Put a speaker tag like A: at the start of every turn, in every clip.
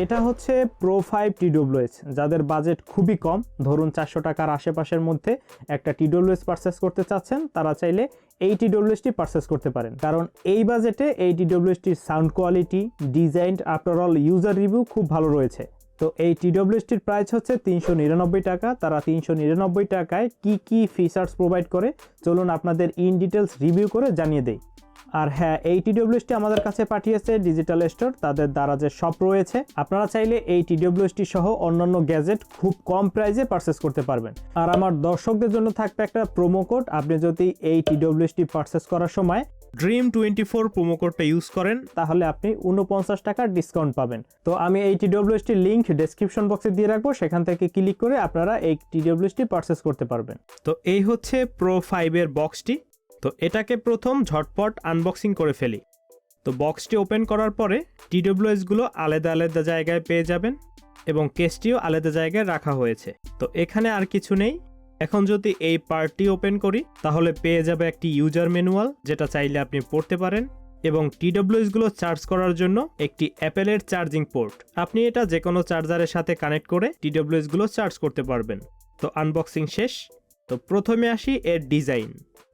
A: এটা হচ্ছে pro 5 TWS, যাদের বাজেট খুবই কম, ধরুন 400 টাকার আশেপাশের মধ্যে একটা TWS পারচেস করতে চাচ্ছেন, তারা চাইলে এই TWSটি পারচেস করতে পারেন। কারণ এই বাজেটে এই TWSটির sound quality, design, after all user review খুব ভালো রয়েছে। তো এই TWSটির প্রাইস হচ্ছে 399 টাকা। তারা 399 টাকায় কি ফিচার্স প্রোভাইড করে চলুন আপনাদের ইন ডিটেলস রিভিউ করে জানিয়ে দেই। আর হ্যাঁ, এই TWSটি আমাদের কাছে পাঠিয়েছে ডিজিটাল স্টোর, তাদের দারাজের শপ রয়েছে। আপনারা চাইলে এই TWSটি সহ অন্যান্য গ্যাজেট খুব কম প্রাইসে পারচেস করতে পারবেন। আর আমার দর্শকদের জন্য থাকবে একটা প্রোমো কোড। আপনি যদি এই TWSটি পারচেস করার সময় Dream24 প্রোমো কোডটা ইউজ করেন তাহলে আপনি 49 টাকার ডিসকাউন্ট পাবেন। তো আমি এই TWSটির লিংক ডেসক্রিপশন বক্সে দিয়ে রাখবো, সেখান থেকে ক্লিক করে আপনারা এই TWSটি পারচেস করতে পারবেন। তো এই হচ্ছে প্রো 5 এর বক্সটি। তো এটাকে প্রথম ঝটপট আনবক্সিং করে ফেলি। তো বক্সটি ওপেন করার পরে TWS গুলো আলাদা আলাদা জায়গায় পেয়ে যাবেন এবং কেসটিও আলাদা জায়গায় রাখা হয়েছে। তো এখানে আর কিছু নেই। এখন যদি এই পার্টটি ওপেন করি তাহলে পেয়ে যাবে একটি ইউজার ম্যানুয়াল, যেটা চাইলে আপনি পড়তে পারেন, এবং TWS গুলো চার্জ করার জন্য একটি অ্যাপেলের চার্জিং পোর্ট। আপনি এটা যে কোনো চার্জারের সাথে কানেক্ট করে TWS গুলো চার্জ করতে পারবেন। তো আনবক্সিং শেষ। তো প্রথমে আসি এর ডিজাইন।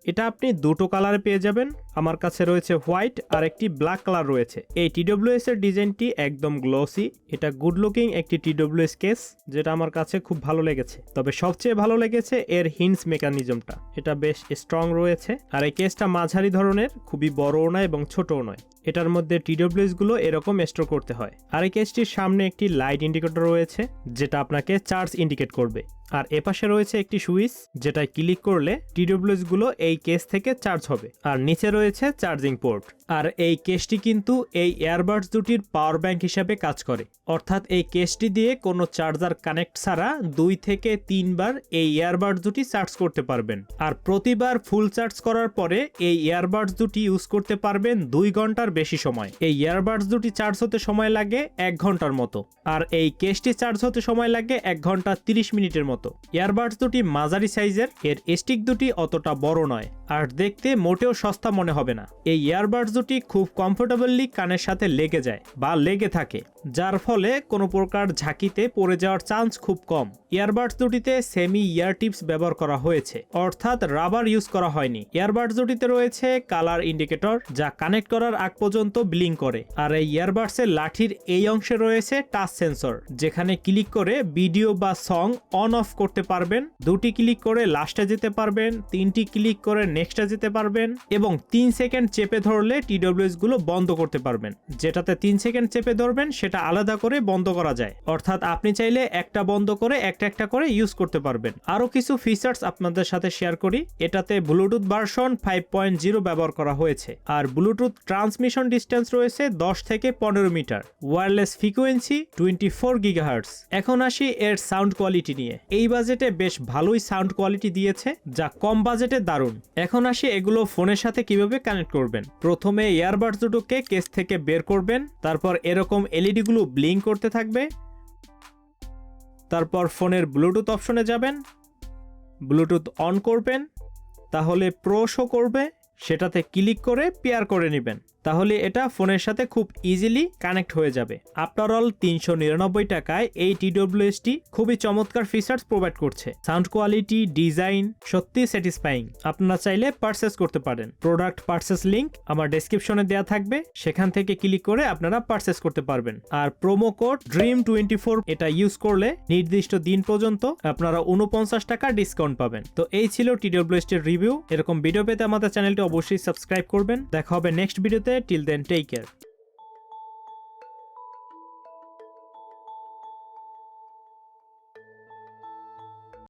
A: এটা আপনি দুটো কালারে পেয়ে যাবেন। আমার কাছে রয়েছে হোয়াইট আর একটি ব্ল্যাক কালার রয়েছে। এই TWS এর ডিজাইনটি একদম গ্লসি। এটা গুড লুকিং একটি TWS কেস, যেটা আমার কাছে খুব ভালো লেগেছে। তবে সবচেয়ে ভালো লেগেছে এর হিন্স মেকানিজমটা। এটা বেশ স্ট্রং রয়েছে। আর এই কেসটা মাঝারি ধরনের, খুবই বড়ও নয় এবং ছোটও নয়। এটার মধ্যে TWS গুলো এরকম স্টোর করতে হয়। আর এই কেসটির সামনে একটি লাইট ইন্ডিকেটর রয়েছে, যেটা আপনাকে চার্জ ইন্ডিকেট করবে। আর এপাশে রয়েছে একটি সুইচ, যেটায় ক্লিক করলে TWS গুলো এই কেস থেকে চার্জ হবে। আর নিচে রয়েছে চার্জিং পোর্ট। আর এই কেসটি কিন্তু এই ইয়ারবাডস দুটির পাওয়ার ব্যাংক হিসেবে কাজ করে। অর্থাৎ এই কেসটি দিয়ে কোনো চার্জার কানেক্ট ছাড়া 2 থেকে 3 বার এই ইয়ারবাডস দুটি চার্জ করতে পারবেন। আর প্রতিবার ফুল চার্জ করার পরে এই ইয়ারবাডস দুটি ইউজ করতে পারবেন 2 ঘন্টার বেশি সময়। এই ইয়ারবাডস দুটি চার্জ হতে সময় লাগে 1 ঘন্টার মতো। আর এই কেসটি চার্জ হতে সময় লাগে 1 ঘন্টা 30 মিনিটের মতো। ইয়ারবাডস দুটি মাঝারি সাইজের, এর স্টিক দুটি অতটা বড় নয়, আর দেখতে মোটেও সস্তা মনে হবে না। এই ইয়ারবাডস দুটি খুব কমফোর্টেবলি কানের সাথে লেগে যায় বা লেগে থাকে, যার ফলে কোনো প্রকার ঝাঁকিতে পড়ে যাওয়ার চান্স খুব কম। ইয়ারবাডস দুটিতে সেমি ইয়ার টিপস ব্যবহার করা হয়েছে, অর্থাৎ রাবার ইউজ করা হয়নি। ইয়ারবাডস দুটিতে রয়েছে কালার ইন্ডিকেটর, যা কানেক্ট করার আগ পর্যন্ত ব্লিং করে। আর এই ইয়ারবাডসের লাঠির এই অংশে রয়েছে টাচ সেন্সর, যেখানে ক্লিক করে ভিডিও বা সং অন অফ করতে পারবেন। 2টি ক্লিক করে লাস্টে যেতে পারবেন, 3টি ক্লিক করে নেক্সটে যেতে পারবেন, এবং 3 সেকেন্ড চেপে ধরলে TWS গুলো বন্ধ করতে পারবেন। যেটাতে 3 সেকেন্ড চেপে ধরবেন সেটা আলাদা করে বন্ধ করা যায়, অর্থাৎ আপনি চাইলে একটা বন্ধ করে একটা করে ইউজ করতে পারবেন। আরো কিছু ফিচার্স আপনাদের সাথে শেয়ার করি। এটাতে ব্লুটুথ ভার্সন 5.0 ব্যবহার করা হয়েছে। আর ব্লুটুথ ট্রান্সমিশন ডিস্টেন্স রয়েছে 10 থেকে 15 মিটার। Wireless frequency 24 GHz। এখন আসি এর সাউন্ড কোয়ালিটি নিয়ে। এই বাজেটে বেশ ভালোই সাউন্ড কোয়ালিটি দিয়েছে, যা কম বাজেটে দারুণ। এখন আসি এগুলো ফোনের সাথে কিভাবে কানেক্ট করবেন। প্রথমে ইয়ারবাডস দুটোকে কেস থেকে বের করবেন, তারপর এরকম LED গুলো ব্লিঙ্ক করতে থাকবে। তারপর ফোনের ব্লুটুথ অপশনে যাবেন, ব্লুটুথ অন করবেন, তাহলে প্রো শো করবে, সেটাতে ক্লিক করে পেয়ার করে নেবেন। তাহলে এটা ফোনের সাথে খুব ইজিলি কানেক্ট হয়ে যাবে। আফটার অল 399 টাকায় এই TWSটি খুবই চমৎকার ফিচার্স প্রোভাইড করছে। সাউন্ড কোয়ালিটি, ডিজাইন সত্যি স্যাটিসফাইং। আপনারা চাইলে পারচেস করতে পারেন। প্রোডাক্ট পারচেস লিংক আমার ডেসক্রিপশনে দেওয়া থাকবে, সেখান থেকে ক্লিক করে আপনারা পারচেস করতে পারবেন। আর প্রোমো কোড Dream24 এটা ইউজ করলে নির্দিষ্ট দিন পর্যন্ত আপনারা 49 টাকা ডিসকাউন্ট পাবেন। তো এই ছিল TWSটির রিভিউ। এরকম ভিডিও পেতে আমাদের চ্যানেলটি অবশ্যই সাবস্ক্রাইব করবেন। দেখা হবে নেক্সট ভিডিওতে। Till then, take care.